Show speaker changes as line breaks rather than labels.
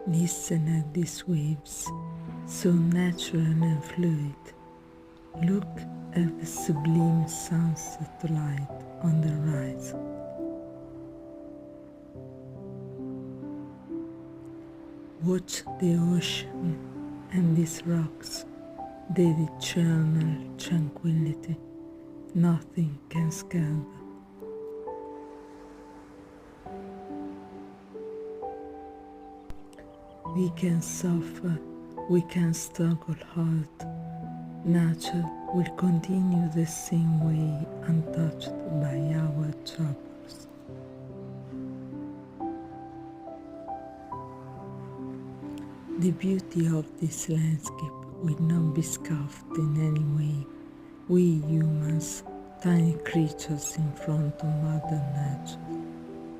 Listen at these waves, so natural and fluid. Look at the sublime sunset light on the horizon. Watch the ocean and these rocks, their eternal tranquility. Nothing can scare them. We can suffer, we can struggle hard. Nature will continue the same way, untouched by our troubles. The beauty of this landscape will not be scoffed in any way. We humans, tiny creatures in front of Mother Nature.